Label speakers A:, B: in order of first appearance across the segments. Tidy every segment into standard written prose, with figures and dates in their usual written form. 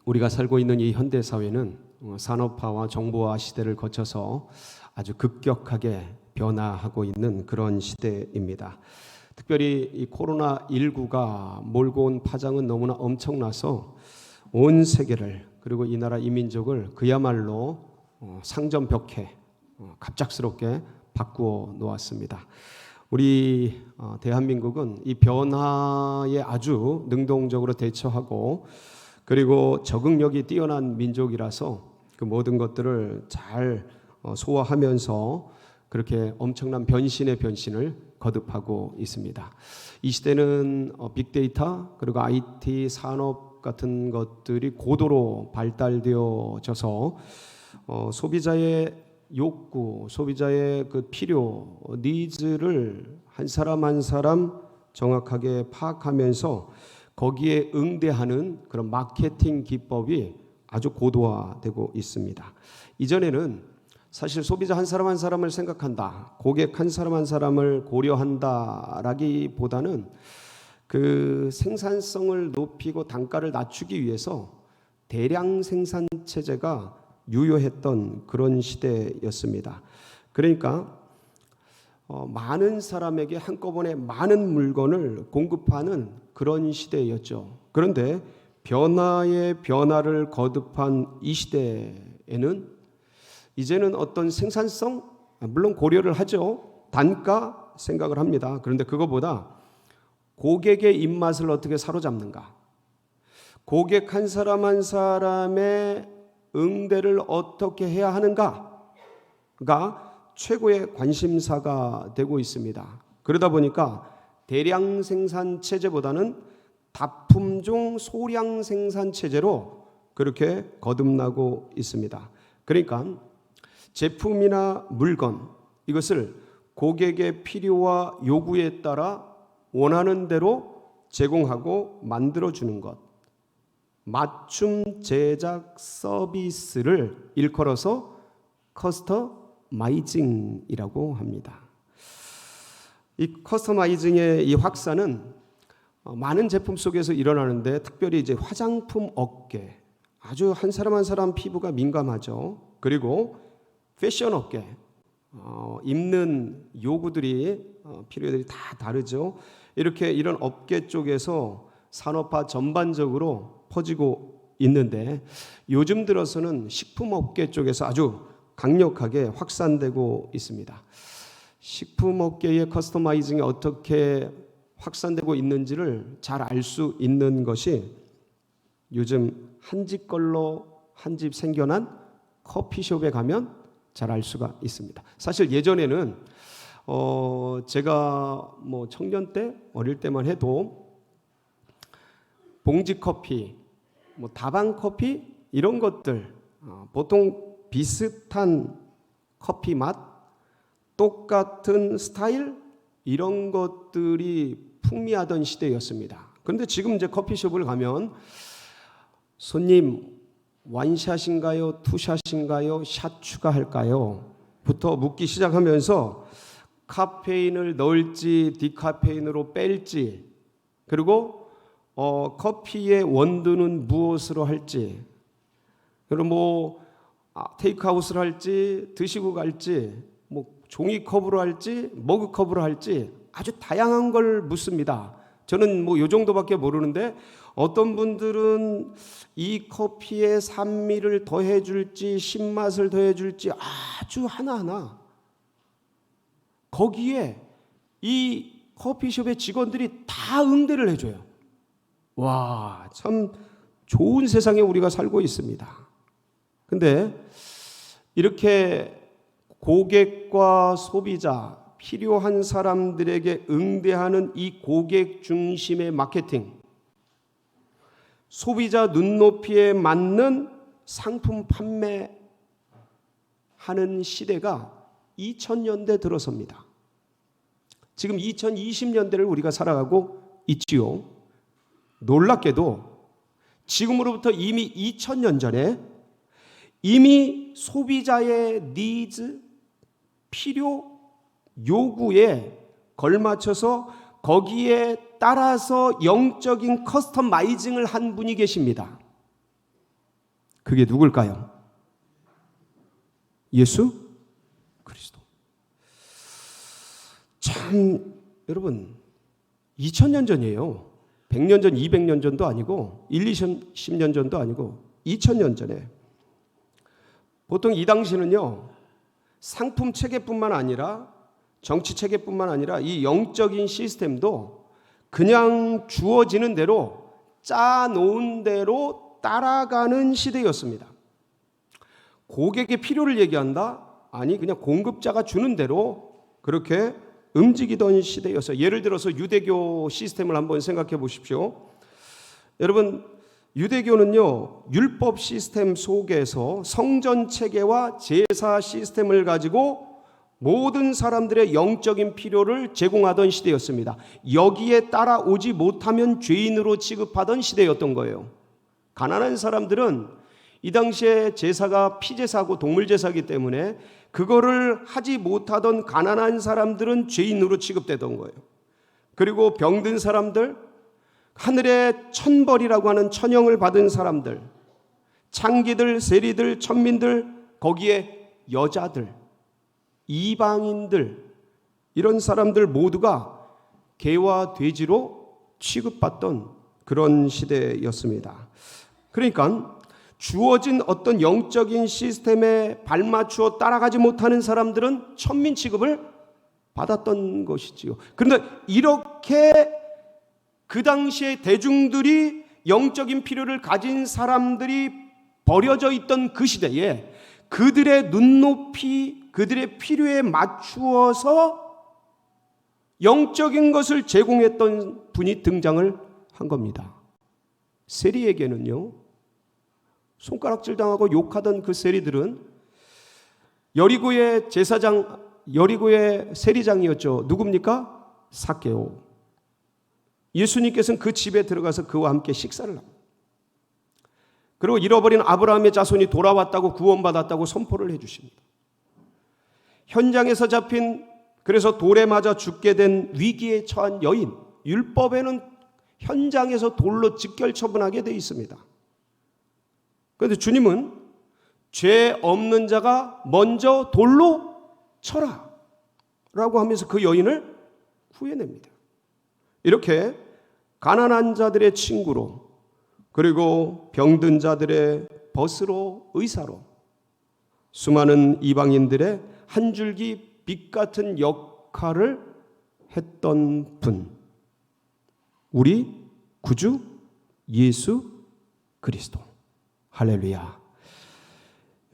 A: 우리가 살고 있는 이 현대 사회는 산업화와 정보화 시대를 거쳐서 아주 급격하게 변화하고 있는 그런 시대입니다. 특별히 이 코로나19가 몰고 온 파장은 너무나 엄청나서 온 세계를, 그리고 이 나라 이민족을 그야말로 상점벽해 갑작스럽게 바꾸어 놓았습니다. 우리 대한민국은 이 변화에 아주 능동적으로 대처하고, 그리고 적응력이 뛰어난 민족이라서 그 모든 것들을 잘 소화하면서 그렇게 엄청난 변신의 변신을 거듭하고 있습니다. 이 시대는 빅데이터 그리고 IT 산업 같은 것들이 고도로 발달되어져서 소비자의 욕구, 소비자의 그 필요, 니즈를 한 사람 한 사람 정확하게 파악하면서 거기에 응대하는 그런 마케팅 기법이 아주 고도화되고 있습니다. 이전에는 사실 소비자 한 사람 한 사람을 생각한다, 고객 한 사람 한 사람을 고려한다라기보다는 그 생산성을 높이고 단가를 낮추기 위해서 대량 생산 체제가 유효했던 그런 시대였습니다. 그러니까 많은 사람에게 한꺼번에 많은 물건을 공급하는 그런 시대였죠. 그런데 변화의 변화를 거듭한 이 시대에는 이제는 어떤 생산성, 물론 고려를 하죠. 단가 생각을 합니다. 그런데 그거보다 고객의 입맛을 어떻게 사로잡는가, 고객 한 사람 한 사람의 응대를 어떻게 해야 하는가가 최고의 관심사가 되고 있습니다. 그러다 보니까 대량 생산 체제보다는 다품종 소량 생산 체제로 그렇게 거듭나고 있습니다. 그러니까 제품이나 물건, 이것을 고객의 필요와 요구에 따라 원하는 대로 제공하고 만들어주는 것, 맞춤 제작 서비스를 일컬어서 커스터마이징이라고 합니다. 이 커스터마이징의 이 확산은 많은 제품 속에서 일어나는데, 특별히 이제 화장품 업계, 아주 한 사람 한 사람 피부가 민감하죠. 그리고 패션 업계, 입는 요구들이 필요들이 다 다르죠. 이렇게 이런 업계 쪽에서 산업화 전반적으로 퍼지고 있는데, 요즘 들어서는 식품업계 쪽에서 아주 강력하게 확산되고 있습니다. 식품업계의 커스터마이징이 어떻게 확산되고 있는지를 잘 알 수 있는 것이 요즘 한 집 걸로 한 집 생겨난 커피숍에 가면 잘 알 수가 있습니다. 사실 예전에는 제가 뭐 청년 때, 어릴 때만 해도 봉지 커피, 뭐 다방 커피 이런 것들, 보통 비슷한 커피 맛, 똑같은 스타일, 이런 것들이 풍미하던 시대였습니다. 그런데 지금 이제 커피숍을 가면 손님 원샷인가요, 투샷인가요, 샷 추가할까요? 부터 묻기 시작하면서 카페인을 넣을지 디카페인으로 뺄지, 그리고 커피의 원두는 무엇으로 할지, 그리고 뭐 테이크아웃을 할지, 드시고 갈지, 뭐 종이컵으로 할지, 머그컵으로 할지 아주 다양한 걸 묻습니다. 저는 뭐 요 정도밖에 모르는데, 어떤 분들은 이 커피에 산미를 더해 줄지 신맛을 더해 줄지 아주 하나하나 거기에 이 커피숍의 직원들이 다 응대를 해줘요. 와, 참 좋은 세상에 우리가 살고 있습니다. 근데 이렇게 고객과 소비자, 필요한 사람들에게 응대하는 이 고객 중심의 마케팅, 소비자 눈높이에 맞는 상품 판매하는 시대가 2000년대 들어섭니다. 지금 2020년대를 우리가 살아가고 있지요. 놀랍게도 지금으로부터 이미 2000년 전에 이미 소비자의 니즈, 필요, 요구에 걸맞춰서 거기에 따라서 영적인 커스터마이징을 한 분이 계십니다. 그게 누굴까요? 예수 그리스도. 참 여러분 2000년 전이에요. 100년 전, 200년 전도 아니고 1, 20년 전도 아니고 2000년 전에. 보통 이 당시는요, 상품 체계뿐만 아니라 정치 체계뿐만 아니라 이 영적인 시스템도 그냥 주어지는 대로 짜놓은 대로 따라가는 시대였습니다. 고객의 필요를 얘기한다? 아니 그냥 공급자가 주는 대로 그렇게 움직이던 시대였어요. 예를 들어서 유대교 시스템을 한번 생각해 보십시오. 여러분 유대교는요, 율법 시스템 속에서 성전 체계와 제사 시스템을 가지고 모든 사람들의 영적인 필요를 제공하던 시대였습니다. 여기에 따라오지 못하면 죄인으로 취급하던 시대였던 거예요. 가난한 사람들은 이 당시에 제사가 피제사고 동물제사이기 때문에 그거를 하지 못하던 가난한 사람들은 죄인으로 취급되던 거예요. 그리고 병든 사람들, 하늘의 천벌이라고 하는 천형을 받은 사람들, 창기들, 세리들, 천민들, 거기에 여자들, 이방인들, 이런 사람들 모두가 개와 돼지로 취급받던 그런 시대였습니다. 그러니까 주어진 어떤 영적인 시스템에 발맞추어 따라가지 못하는 사람들은 천민 취급을 받았던 것이지요. 그런데 이렇게 그 당시에 대중들이 영적인 필요를 가진 사람들이 버려져 있던 그 시대에 그들의 눈높이, 그들의 필요에 맞추어서 영적인 것을 제공했던 분이 등장을 한 겁니다. 세리에게는요, 손가락질 당하고 욕하던 그 세리들은 여리고의 제사장, 여리고의 세리장이었죠. 누굽니까? 삭개오. 예수님께서는 그 집에 들어가서 그와 함께 식사를 합니다. 그리고 잃어버린 아브라함의 자손이 돌아왔다고 구원받았다고 선포를 해주십니다. 현장에서 잡힌, 그래서 돌에 맞아 죽게 된 위기에 처한 여인, 율법에는 현장에서 돌로 직결 처분하게 되어 있습니다. 그런데 주님은 죄 없는 자가 먼저 돌로 쳐라 라고 하면서 그 여인을 구해냅니다. 이렇게 가난한 자들의 친구로, 그리고 병든 자들의 벗으로, 의사로, 수많은 이방인들의 한 줄기 빛 같은 역할을 했던 분, 우리 구주 예수 그리스도. 할렐루야.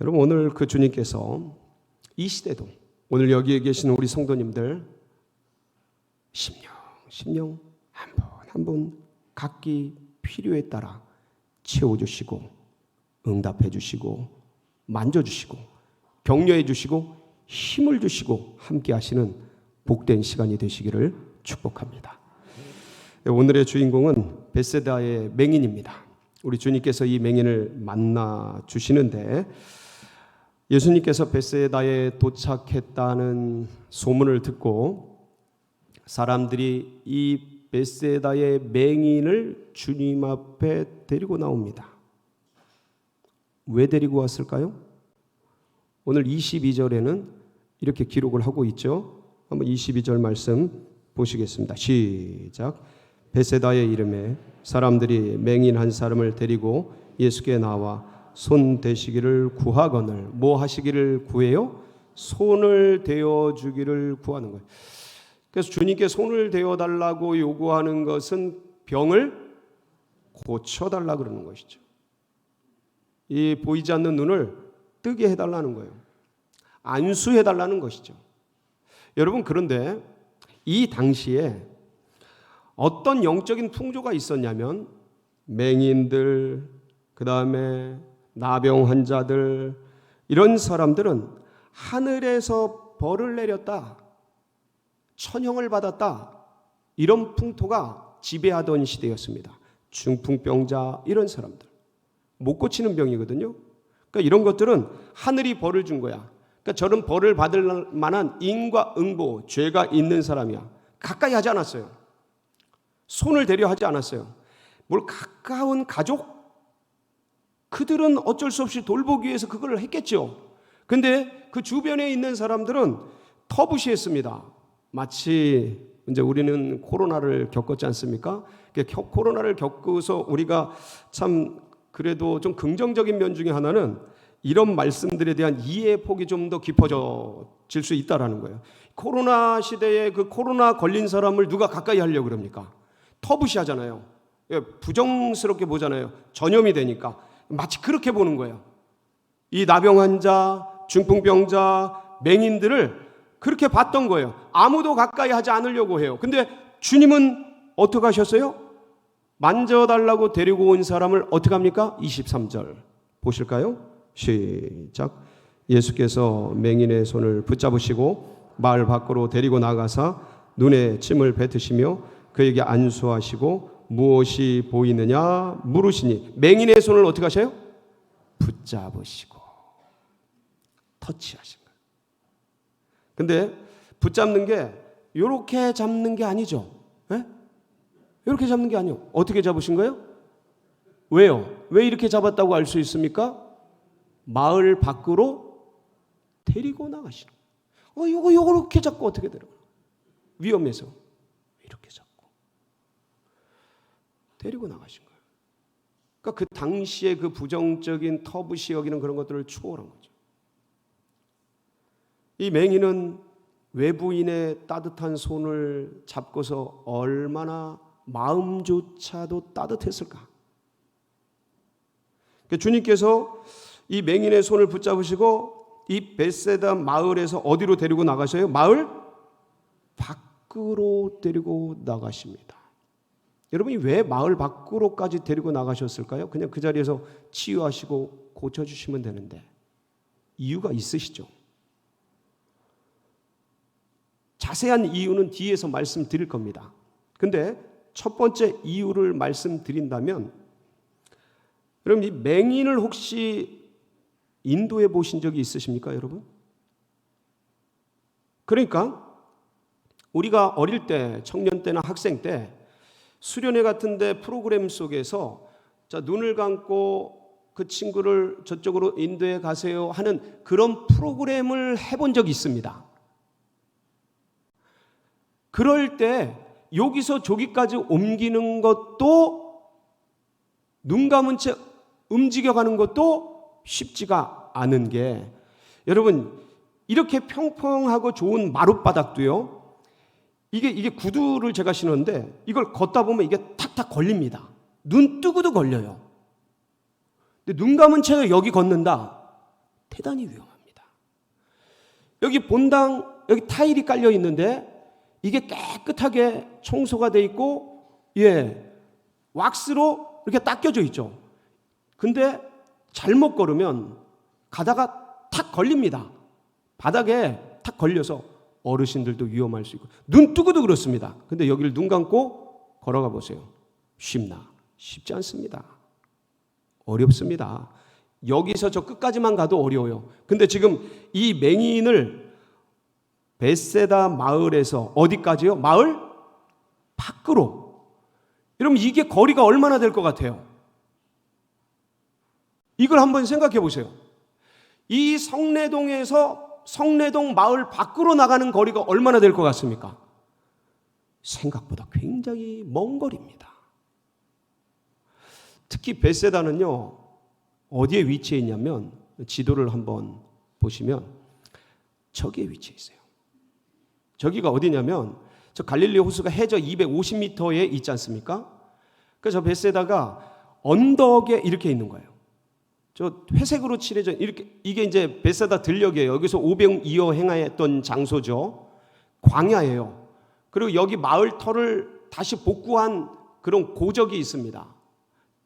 A: 여러분 오늘 그 주님께서 이 시대도, 오늘 여기에 계시는 우리 성도님들 심령 한 분 한 분 각기 필요에 따라 채워주시고 응답해 주시고 만져주시고 격려해 주시고 힘을 주시고 함께 하시는 복된 시간이 되시기를 축복합니다. 오늘의 주인공은 벳세다의 맹인입니다. 우리 주님께서 이 맹인을 만나 주시는데, 예수님께서 벳세다에 도착했다는 소문을 듣고 사람들이 이 벳세다의 맹인을 주님 앞에 데리고 나옵니다. 왜 데리고 왔을까요? 오늘 22절에는 이렇게 기록을 하고 있죠. 한번 22절 말씀 보시겠습니다. 시작. 벳세다의 이름에 사람들이 맹인 한 사람을 데리고 예수께 나와 손 대시기를 구하거늘. 뭐 하시기를 구해요? 손을 대어 주기를 구하는 거예요. 그래서 주님께 손을 대어 달라고 요구하는 것은 병을 고쳐달라 그러는 것이죠. 이 보이지 않는 눈을 뜨게 해달라는 거예요. 안수해달라는 것이죠. 여러분, 그런데 이 당시에 어떤 영적인 풍조가 있었냐면, 맹인들, 그 다음에 나병 환자들, 이런 사람들은 하늘에서 벌을 내렸다, 천형을 받았다, 이런 풍토가 지배하던 시대였습니다. 중풍병자, 이런 사람들, 못 고치는 병이거든요. 그러니까 이런 것들은 하늘이 벌을 준 거야. 그러니까 저런 벌을 받을 만한 인과응보, 죄가 있는 사람이야. 가까이 하지 않았어요. 손을 대려 하지 않았어요. 뭘 가까운 가족, 그 그들은 어쩔 수 없이 돌보기 위해서 그걸 했겠죠. 근데 그 주변에 있는 사람들은 터부시했습니다. 마치 이제 우리는 코로나를 겪었지 않습니까? 코로나를 겪어서 우리가 참 그래도 좀 긍정적인 면 중에 하나는 이런 말씀들에 대한 이해의 폭이 좀 더 깊어질 수 있다라는 거예요. 코로나 시대에 그 코로나 걸린 사람을 누가 가까이 하려고 그럽니까? 터부시하잖아요. 부정스럽게 보잖아요. 전염이 되니까. 마치 그렇게 보는 거예요. 이 나병 환자, 중풍병자, 맹인들을 그렇게 봤던 거예요. 아무도 가까이 하지 않으려고 해요. 근데 주님은 어떻게 하셨어요? 만져달라고 데리고 온 사람을 어떻게 합니까? 23절 보실까요? 시작. 예수께서 맹인의 손을 붙잡으시고 마을 밖으로 데리고 나가사 눈에 침을 뱉으시며 그에게 안수하시고 무엇이 보이느냐 물으시니 맹인의 손을 어떻게 하셔요? 붙잡으시고 터치하신 거예요. 근데 붙잡는 게 이렇게 잡는 게 아니죠. 이렇게 잡는 게 아니에요. 어떻게 잡으신 거예요? 왜요? 왜 이렇게 잡았다고 알 수 있습니까? 마을 밖으로 데리고 나가시는 거예요. 요거 이렇게 잡고 어떻게 들어가요? 위험해서 이렇게 잡고 데리고 나가신 거예요. 그러니까 그 당시에 그 부정적인 터부시 여기는 그런 것들을 추월한 거죠. 이 맹인은 외부인의 따뜻한 손을 잡고서 얼마나 마음조차도 따뜻했을까? 주님께서 이 맹인의 손을 붙잡으시고 이 벳세다 마을에서 어디로 데리고 나가셔요? 마을 밖으로 데리고 나가십니다. 여러분이 왜 마을 밖으로까지 데리고 나가셨을까요? 그냥 그 자리에서 치유하시고 고쳐주시면 되는데 이유가 있으시죠? 자세한 이유는 뒤에서 말씀드릴 겁니다. 근데 첫 번째 이유를 말씀드린다면 여러분 이 맹인을 혹시 인도해 보신 적이 있으십니까, 여러분? 그러니까 우리가 어릴 때, 청년 때나 학생 때 수련회 같은데 프로그램 속에서 자, 눈을 감고 그 친구를 저쪽으로 인도해 가세요 하는 그런 프로그램을 해본 적이 있습니다. 그럴 때 여기서 저기까지 옮기는 것도 눈 감은 채 움직여가는 것도 쉽지가 않은 게 여러분 이렇게 평평하고 좋은 마룻바닥도요 이게 구두를 제가 신었는데 이걸 걷다 보면 이게 탁탁 걸립니다. 눈 뜨고도 걸려요. 근데 눈 감은 채 여기 걷는다 대단히 위험합니다. 여기 본당 여기 타일이 깔려 있는데 이게 깨끗하게 청소가 돼 있고 왁스로 이렇게 닦여져 있죠. 근데 잘못 걸으면 가다가 탁 걸립니다. 바닥에 탁 걸려서 어르신들도 위험할 수 있고 눈 뜨고도 그렇습니다. 근데 여기를 눈 감고 걸어가 보세요. 쉽나? 쉽지 않습니다. 어렵습니다. 여기서 저 끝까지만 가도 어려워요. 근데 지금 이 맹인을 벳세다 마을에서 어디까지요? 마을 밖으로. 여러분 이게 거리가 얼마나 될 것 같아요? 이걸 한번 생각해 보세요. 이 성내동에서 성내동 마을 밖으로 나가는 거리가 얼마나 될 것 같습니까? 생각보다 굉장히 먼 거리입니다. 특히 벳세다는요 어디에 위치해 있냐면 지도를 한번 보시면 저기에 위치해 있어요. 저기가 어디냐면 저 갈릴리 호수가 해저 250m에 있지 않습니까? 그래서 저 벳세다가 언덕에 이렇게 있는 거예요. 저 회색으로 칠해져 이렇게 이게 이제 벳세다 들녘이에요. 여기서 오병이어 행하였던 장소죠. 광야예요. 그리고 여기 마을 터를 다시 복구한 그런 고적이 있습니다.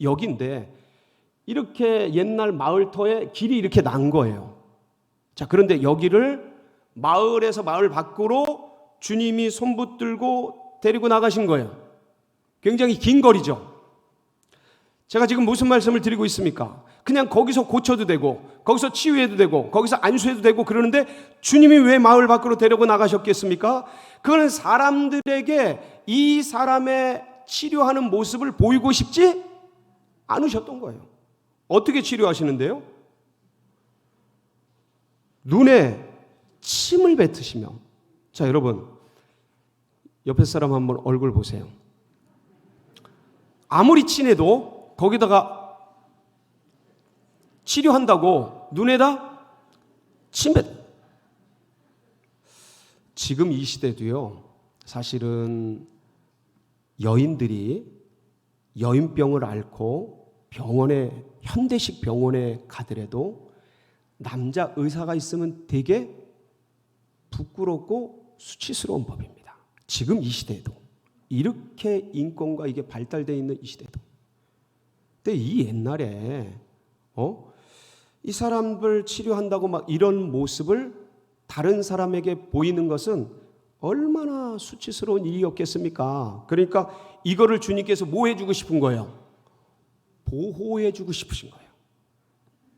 A: 여기인데 이렇게 옛날 마을 터에 길이 이렇게 난 거예요. 자, 그런데 여기를 마을에서 마을 밖으로 주님이 손붙들고 데리고 나가신 거예요. 굉장히 긴 거리죠. 제가 지금 무슨 말씀을 드리고 있습니까? 그냥 거기서 고쳐도 되고 거기서 치유해도 되고 거기서 안수해도 되고 그러는데 주님이 왜 마을 밖으로 데리고 나가셨겠습니까? 그거는 사람들에게 이 사람의 치료하는 모습을 보이고 싶지 않으셨던 거예요. 어떻게 치료하시는데요? 눈에 침을 뱉으시며. 자, 여러분, 옆에 사람 한번 얼굴 보세요. 아무리 친해도 거기다가 치료한다고 눈에다 침 뱉. 지금 이 시대도요, 사실은 여인들이 여인병을 앓고 병원에, 현대식 병원에 가더라도 남자 의사가 있으면 되게 부끄럽고 수치스러운 법입니다. 지금 이 시대에도 이렇게 인권과 이게 발달되어 있는 이 시대도. 근데 이 옛날에 이 사람들 치료한다고 막 이런 모습을 다른 사람에게 보이는 것은 얼마나 수치스러운 일이었겠습니까? 그러니까 이거를 주님께서 뭐 해주고 싶은 거예요? 보호해주고 싶으신 거예요.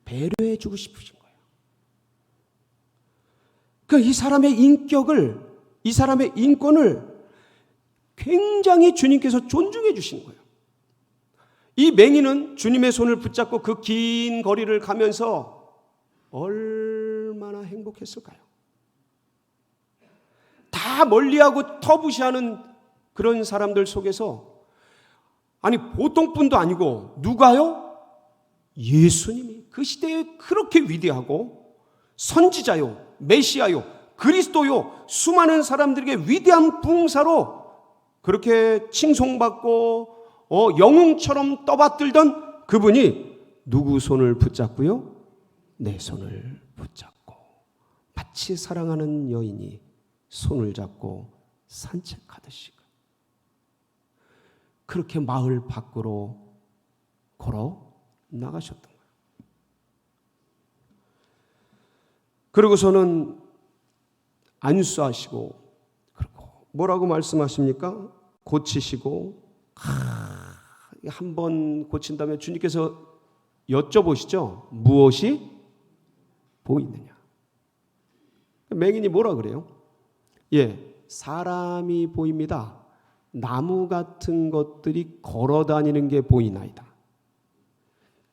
A: 배려해주고 싶으신 거예요. 그러니까 이 사람의 인격을, 이 사람의 인권을 굉장히 주님께서 존중해 주시는 거예요. 이 맹인은 주님의 손을 붙잡고 그 긴 거리를 가면서 얼마나 행복했을까요? 다 멀리하고 터부시하는 그런 사람들 속에서, 아니 보통 분도 아니고 누가요? 예수님이 그 시대에 그렇게 위대하고 선지자요, 메시아요, 그리스도요, 수많은 사람들에게 위대한 부흥사로 그렇게 칭송받고 영웅처럼 떠받들던 그분이 누구 손을 붙잡고요? 내 손을 붙잡고, 마치 사랑하는 여인이 손을 잡고 산책하듯이 그렇게 마을 밖으로 걸어 나가셨던 거예요. 그러고서는 안수하시고, 그리고 뭐라고 말씀하십니까? 고치시고, 한 번 고친 다음에 주님께서 여쭤보시죠. 무엇이 보이느냐? 맹인이 뭐라 그래요? 예, 사람이 보입니다. 나무 같은 것들이 걸어다니는 게 보이나이다.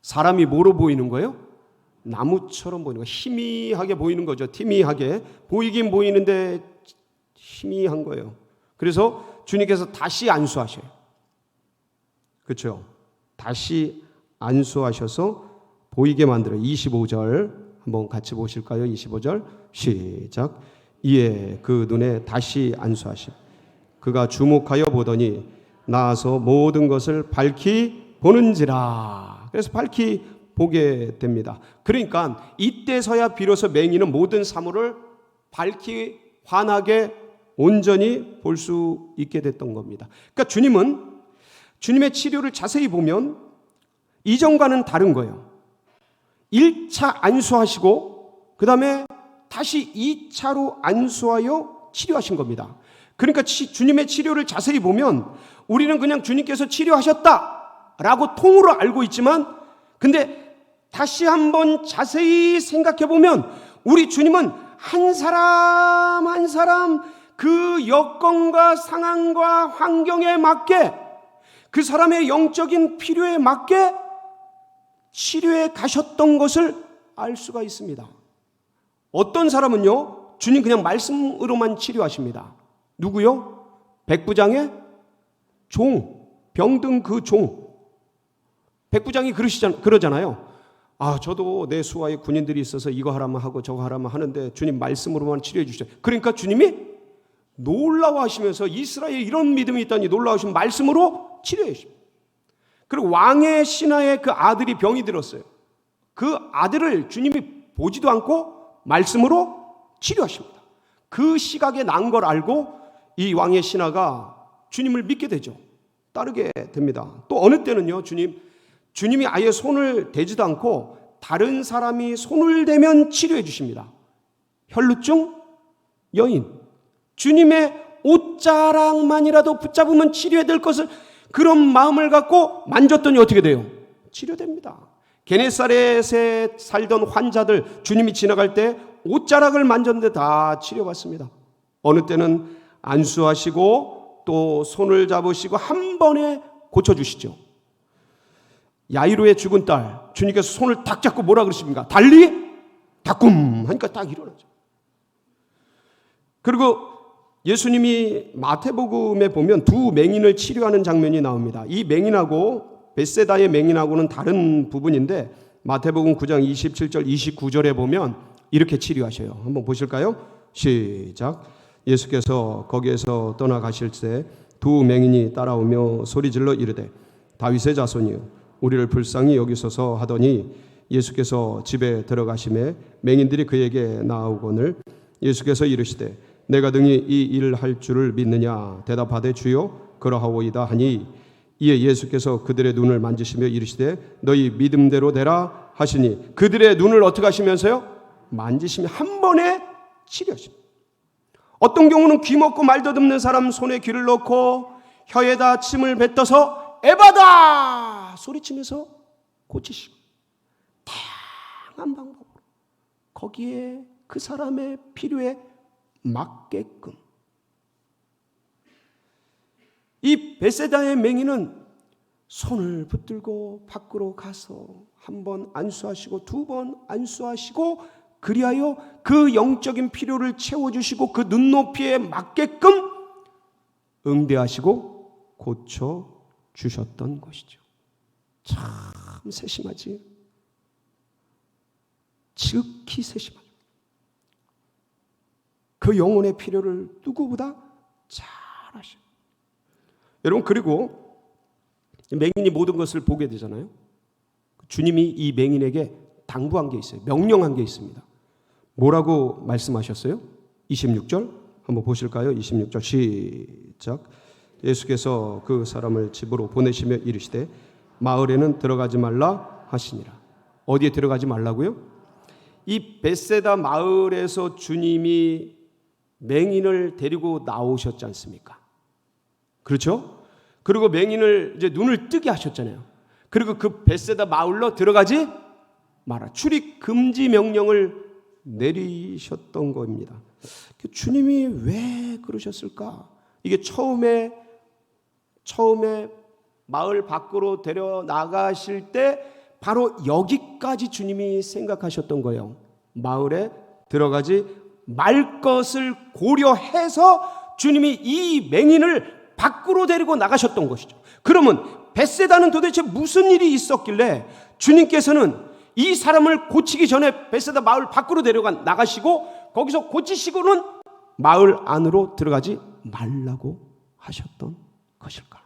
A: 사람이 뭐로 보이는 거예요? 나무처럼 보이는 거, 희미하게 보이는 거죠. 희미하게 보이긴 보이는데 희미한 거예요. 그래서 주님께서 다시 안수하셔요. 그렇죠? 다시 안수하셔서 보이게 만들어요. 25절 한번 같이 보실까요? 25절 시작. 이에 그 눈에 다시 안수하시고 그가 주목하여 보더니 나아서 모든 것을 밝히 보는지라. 그래서 밝히 보게 됩니다. 그러니까 이때서야 비로소 맹인은 모든 사물을 밝히 환하게 온전히 볼 수 있게 됐던 겁니다. 그러니까 주님은 주님의 치료를 자세히 보면 이전과는 다른 거예요. 1차 안수하시고 그 다음에 다시 2차로 안수하여 치료하신 겁니다. 그러니까 주님의 치료를 자세히 보면 우리는 그냥 주님께서 치료하셨다라고 통으로 알고 있지만, 근데 다시 한번 자세히 생각해 보면 우리 주님은 한 사람 한 사람 그 여건과 상황과 환경에 맞게, 그 사람의 영적인 필요에 맞게 치료해 가셨던 것을 알 수가 있습니다. 어떤 사람은요, 주님 그냥 말씀으로만 치료하십니다. 누구요? 백부장의 종, 병든 그 종. 백부장이 그러잖아요. 아, 저도 내 수하에 군인들이 있어서 이거 하라면 하고 저거 하라면 하는데 주님 말씀으로만 치료해 주시죠. 그러니까 주님이 놀라워하시면서 이스라엘에 이런 믿음이 있다니 놀라워하시면 말씀으로 치료해 주십니다. 그리고 왕의 신하의 그 아들이 병이 들었어요. 그 아들을 주님이 보지도 않고 말씀으로 치료하십니다. 그 시각에 난 걸 알고 이 왕의 신하가 주님을 믿게 되죠. 따르게 됩니다. 또 어느 때는요, 주님이 아예 손을 대지도 않고 다른 사람이 손을 대면 치료해 주십니다. 혈루증 여인, 주님의 옷자락만이라도 붙잡으면 치료해야 될 것을 그런 마음을 갖고 만졌더니 어떻게 돼요? 치료됩니다. 게네사렛에 살던 환자들 주님이 지나갈 때 옷자락을 만졌는데 다 치료받습니다. 어느 때는 안수하시고 또 손을 잡으시고 한 번에 고쳐주시죠. 야이로의 죽은 딸, 주님께서 손을 딱 잡고 뭐라 그러십니까? 달리 닦음 하니까 딱 일어나죠. 그리고 예수님이 마태복음에 보면 두 맹인을 치료하는 장면이 나옵니다. 이 맹인하고 벳세다의 맹인하고는 다른 부분인데 마태복음 9장 27절 29절에 보면 이렇게 치료하셔요. 한번 보실까요? 시작. 예수께서 거기에서 떠나가실 때 두 맹인이 따라오며 소리질러 이르되 다윗의 자손이여 우리를 불쌍히 여기소서 하더니 예수께서 집에 들어가심에 맹인들이 그에게 나아오거늘 예수께서 이르시되 내가 등이 이 일을 할 줄을 믿느냐 대답하되 주여 그러하오이다 하니 이에 예수께서 그들의 눈을 만지시며 이르시되 너희 믿음대로 되라 하시니 그들의 눈을 어떻게 하시면서요? 만지시며 한 번에 치료하십니다. 어떤 경우는 귀 먹고 말 더듬는 사람 손에 귀를 넣고 혀에다 침을 뱉어서 에바다 소리치면서 고치시고 다양한 방법으로 거기에 그 사람의 필요에 맞게끔. 이 벳세다의 맹인은 손을 붙들고 밖으로 가서 한 번 안수하시고 두 번 안수하시고 그리하여 그 영적인 필요를 채워주시고 그 눈높이에 맞게끔 응대하시고 고쳐주셨던 것이죠. 참 세심하지. 지극히 세심하죠. 그 영혼의 필요를 누구보다 잘 아셔요. 여러분, 그리고 맹인이 모든 것을 보게 되잖아요. 주님이 이 맹인에게 당부한 게 있어요. 명령한 게 있습니다. 뭐라고 말씀하셨어요? 26절 한번 보실까요? 26절 시작. 예수께서 그 사람을 집으로 보내시며 이르시되 마을에는 들어가지 말라 하시니라. 어디에 들어가지 말라고요? 이 벳세다 마을에서 주님이 맹인을 데리고 나오셨지 않습니까? 그렇죠? 그리고 맹인을 이제 눈을 뜨게 하셨잖아요. 그리고 그 벳세다 마을로 들어가지 마라. 출입 금지 명령을 내리셨던 겁니다. 주님이 왜 그러셨을까? 이게 처음에 마을 밖으로 데려 나가실 때 바로 여기까지 주님이 생각하셨던 거예요. 마을에 들어가지 말 것을 고려해서 주님이 이 맹인을 밖으로 데리고 나가셨던 것이죠. 그러면 벳세다는 도대체 무슨 일이 있었길래 주님께서는 이 사람을 고치기 전에 벳세다 마을 밖으로 데려가 나가시고 거기서 고치시고는 마을 안으로 들어가지 말라고 하셨던 것일까?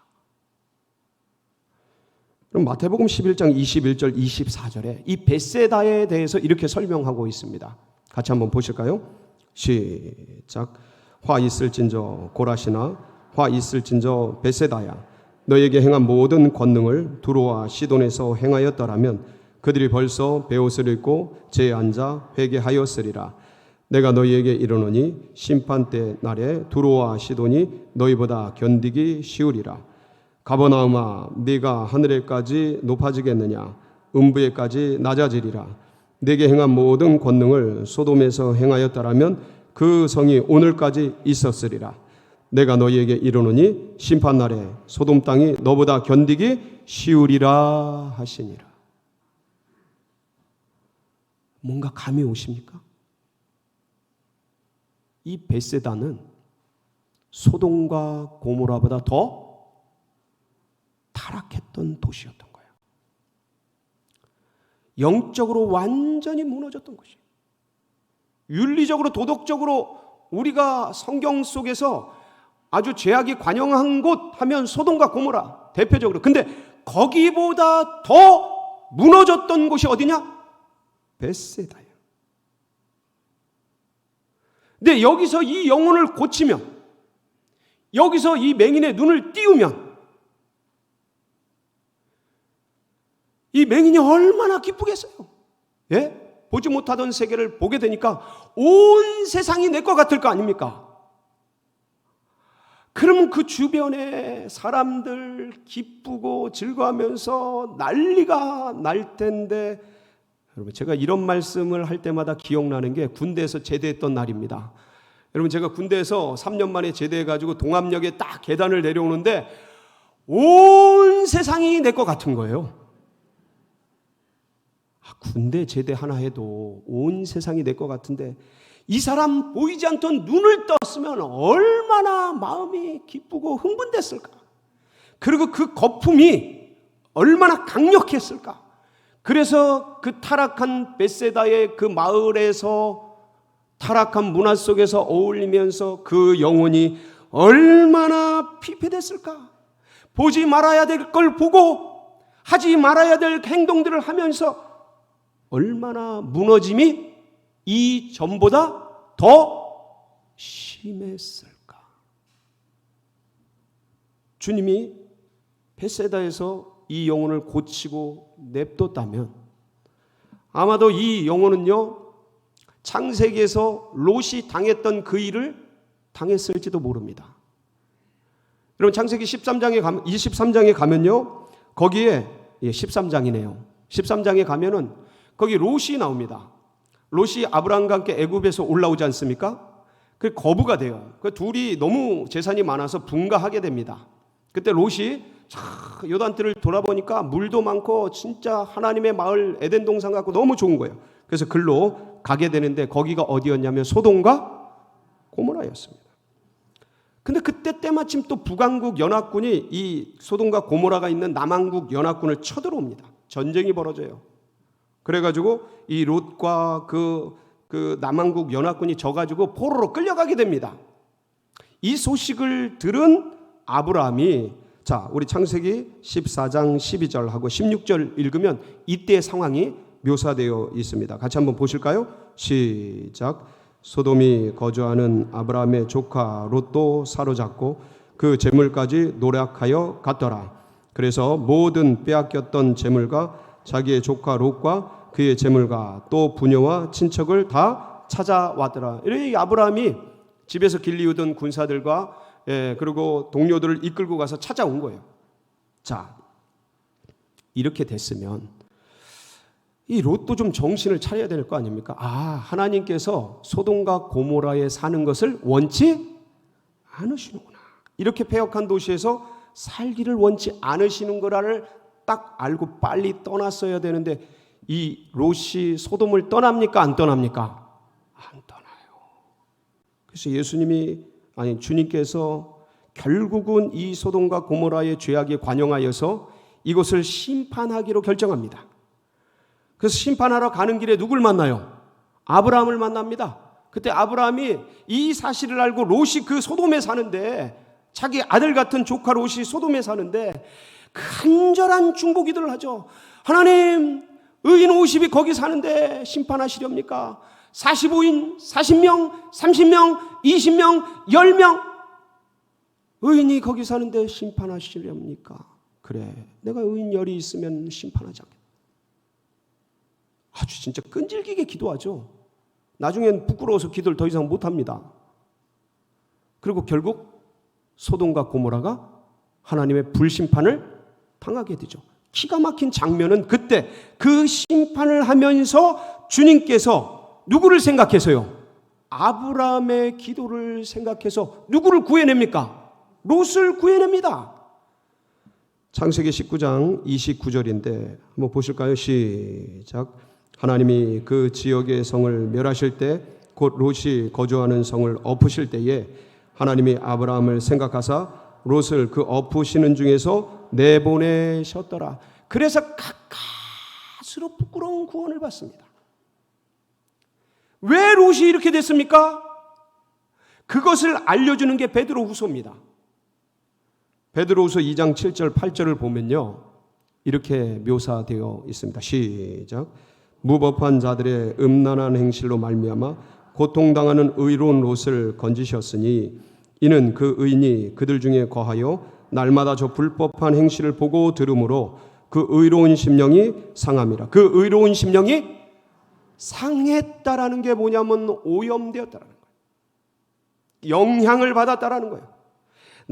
A: 그럼 마태복음 11장 21절 24절에 이 벳세다에 대해서 이렇게 설명하고 있습니다. 같이 한번 보실까요? 시작. 화 있을진저 고라시나 화 있을진저 벳세다야 너에게 행한 모든 권능을 두로와 시돈에서 행하였더라면 그들이 벌써 베옷을 입고 제에 앉아 회개하였으리라. 내가 너희에게 이르노니 심판때 날에 두로와 시돈이 너희보다 견디기 쉬우리라. 가버나움아 네가 하늘에까지 높아지겠느냐 음부에까지 낮아지리라. 네게 행한 모든 권능을 소돔에서 행하였더라면 그 성이 오늘까지 있었으리라. 내가 너희에게 이르노니 심판날에 소돔 땅이 너보다 견디기 쉬우리라 하시니라. 뭔가 감이 오십니까? 이 벳세다는 소돔과 고모라보다 더 타락했던 도시였던 거예요. 영적으로 완전히 무너졌던 것이에요. 윤리적으로 도덕적으로 우리가 성경 속에서 아주 죄악이 관영한 곳 하면 소돔과 고모라 대표적으로. 근데 거기보다 더 무너졌던 곳이 어디냐? 벳세다예요. 근데 여기서 이 영혼을 고치면, 여기서 이 맹인의 눈을 띄우면 이 맹인이 얼마나 기쁘겠어요. 예? 보지 못하던 세계를 보게 되니까 온 세상이 내 것 같을 거 아닙니까? 그러면 그 주변에 사람들 기쁘고 즐거워하면서 난리가 날 텐데, 여러분 제가 이런 말씀을 할 때마다 기억나는 게 군대에서 제대했던 날입니다. 여러분 제가 군대에서 3년 만에 제대해가지고 동암역에 딱 계단을 내려오는데 온 세상이 내 것 같은 거예요. 군대 제대 하나 해도 온 세상이 될 것 같은데 이 사람 보이지 않던 눈을 떴으면 얼마나 마음이 기쁘고 흥분됐을까. 그리고 그 거품이 얼마나 강력했을까. 그래서 그 타락한 벳세다의 그 마을에서 타락한 문화 속에서 어울리면서 그 영혼이 얼마나 피폐됐을까. 보지 말아야 될 걸 보고 하지 말아야 될 행동들을 하면서 얼마나 무너짐이 이전보다 더 심했을까. 주님이 벳세다에서 이 영혼을 고치고 냅뒀다면 아마도 이 영혼은요, 창세기에서 롯이 당했던 그 일을 당했을지도 모릅니다. 여러분 창세기 23장에 가면요, 거기에 13장이네요. 13장에 가면은 거기 롯이 나옵니다. 롯이 아브라함과 함께 애굽에서 올라오지 않습니까? 그 거부가 돼요. 그 둘이 너무 재산이 많아서 분가하게 됩니다. 그때 롯이 요단뜰을 돌아보니까 물도 많고 진짜 하나님의 마을 에덴 동산 같고 너무 좋은 거예요. 그래서 글로 가게 되는데 거기가 어디였냐면 소돔과 고모라였습니다. 근데 그때 때마침 또 북왕국 연합군이 이 소돔과 고모라가 있는 남왕국 연합군을 쳐들어옵니다. 전쟁이 벌어져요. 그래가지고 이 롯과 그 남왕국 연합군이 져가지고 포로로 끌려가게 됩니다. 이 소식을 들은 아브라함이, 자, 우리 창세기 14장 12절하고 16절 읽으면 이때의 상황이 묘사되어 있습니다. 같이 한번 보실까요? 시작. 소돔이 거주하는 아브라함의 조카 롯도 사로잡고 그 재물까지 노략하여 갔더라. 그래서 모든 빼앗겼던 재물과 자기의 조카 롯과 그의 재물과 또 부녀와 친척을 다 찾아왔더라. 이렇게 아브라함이 집에서 길리우던 군사들과 그리고 동료들을 이끌고 가서 찾아온 거예요. 자, 이렇게 됐으면 이 롯도 좀 정신을 차려야 될 거 아닙니까? 하나님께서 소돔과 고모라에 사는 것을 원치 않으시는구나. 이렇게 패역한 도시에서 살기를 원치 않으시는 거라를 딱 알고 빨리 떠났어야 되는데 이 롯이 소돔을 떠납니까? 안 떠납니까? 안 떠나요. 그래서 주님께서 결국은 이 소돔과 고모라의 죄악에 관용하여서 이곳을 심판하기로 결정합니다. 그래서 심판하러 가는 길에 누굴 만나요? 아브라함을 만납니다. 그때 아브라함이 이 사실을 알고 롯이 그 소돔에 사는데, 자기 아들 같은 조카 롯이 소돔에 사는데 간절한 중보기도를 하죠. 하나님, 의인 50이 거기 사는데 심판하시렵니까? 45인, 40명, 30명, 20명, 10명 의인이 거기 사는데 심판하시렵니까? 그래, 내가 의인 10이 있으면 심판하지 않겠다. 아주 진짜 끈질기게 기도하죠. 나중엔 부끄러워서 기도를 더 이상 못합니다. 그리고 결국 소돔과 고모라가 하나님의 불심판을 당하게 되죠. 기가 막힌 장면은 그때 그 심판을 하면서 주님께서 누구를 생각해서요? 아브라함의 기도를 생각해서 누구를 구해냅니까? 롯을 구해냅니다. 창세기 19장 29절인데 한번 보실까요? 시작. 하나님이 그 지역의 성을 멸하실 때 곧 롯이 거주하는 성을 엎으실 때에 하나님이 아브라함을 생각하사 롯을 그 엎으시는 중에서 내보내셨더라. 그래서 가까스로 부끄러운 구원을 받습니다. 왜 롯이 이렇게 됐습니까? 그것을 알려주는 게 베드로후서입니다. 베드로후서 2장 7절 8절을 보면요, 이렇게 묘사되어 있습니다. 시작. 무법한 자들의 음란한 행실로 말미암아 고통당하는 의로운 롯을 건지셨으니 이는 그 의인이 그들 중에 거하여 날마다 저 불법한 행실을 보고 들으므로 그 의로운 심령이 상함이라. 그 의로운 심령이 상했다라는 게 뭐냐면 오염되었다라는 거예요. 영향을 받았다라는 거예요.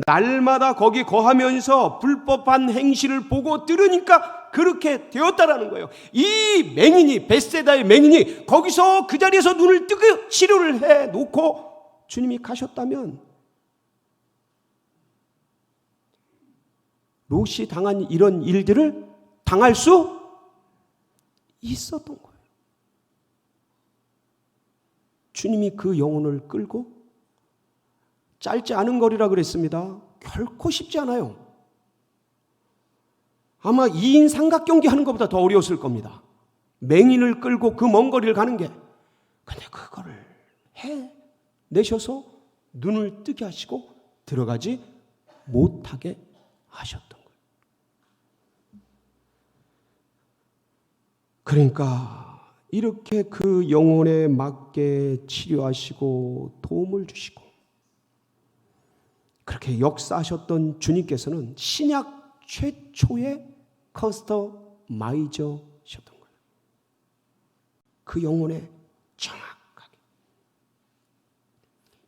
A: 날마다 거기 거하면서 불법한 행실을 보고 들으니까 그렇게 되었다라는 거예요. 이 맹인이, 벳세다의 맹인이 거기서 그 자리에서 눈을 뜨고 치료를 해 놓고 주님이 가셨다면 롯이 당한 이런 일들을 당할 수 있었던 거예요. 주님이 그 영혼을 끌고 짧지 않은 거리라 그랬습니다. 결코 쉽지 않아요. 아마 2인 삼각경기 하는 것보다 더 어려웠을 겁니다. 맹인을 끌고 그 먼 거리를 가는 게. 근데 그거를 해내셔서 눈을 뜨게 하시고 들어가지 못하게 하셨던 거예요. 그러니까 이렇게 그 영혼에 맞게 치료하시고 도움을 주시고 그렇게 역사하셨던 주님께서는 신약 최초의 커스터마이저셨던 거예요. 그 영혼에 정확하게.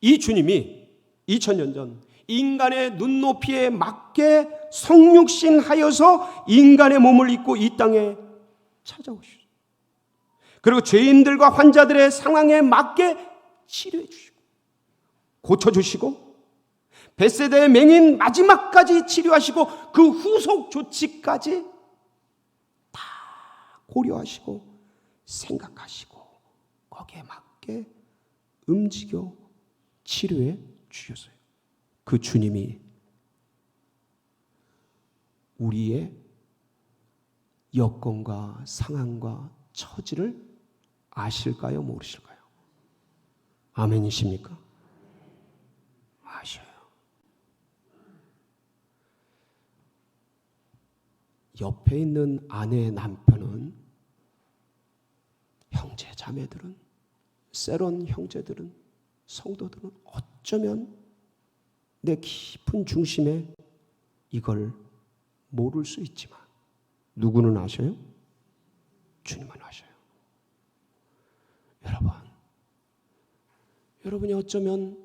A: 이 주님이 2000년 전 인간의 눈높이에 맞게 성육신하여서 인간의 몸을 입고 이 땅에 찾아오시죠. 그리고 죄인들과 환자들의 상황에 맞게 치료해 주시고 고쳐주시고 벳세다의 맹인 마지막까지 치료하시고 그 후속 조치까지 다 고려하시고 생각하시고 거기에 맞게 움직여 치료해 주셨어요. 그 주님이 우리의 여건과 상황과 처지를 아실까요? 모르실까요? 아멘이십니까? 아셔요. 옆에 있는 아내의 남편은 형제 자매들은 세론 형제들은 성도들은 어쩌면 내 깊은 중심에 이걸 모를 수 있지만 누구는 아셔요? 주님은 아셔요. 여러분이 어쩌면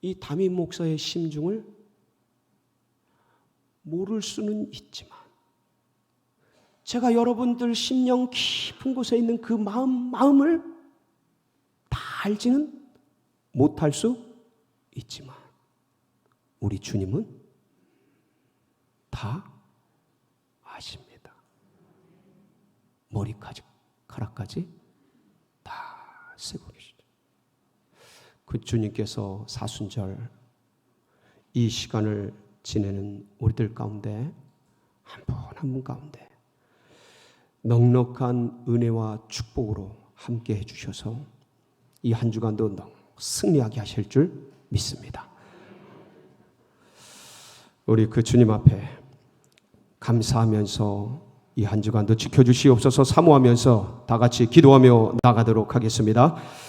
A: 이 담임 목사의 심중을 모를 수는 있지만 제가 여러분들 심령 깊은 곳에 있는 그 마음을 다 알지는 못할 수 있지만 우리 주님은 다 아십니다. 머리카락까지 다 세고 계시죠. 그 주님께서 사순절 이 시간을 지내는 우리들 가운데 한 분 한 분 가운데 넉넉한 은혜와 축복으로 함께 해주셔서 이 한 주간도 승리하게 하실 줄 믿습니다. 우리 그 주님 앞에 감사하면서 이 한 주간도 지켜주시옵소서 사모하면서 다 같이 기도하며 나가도록 하겠습니다.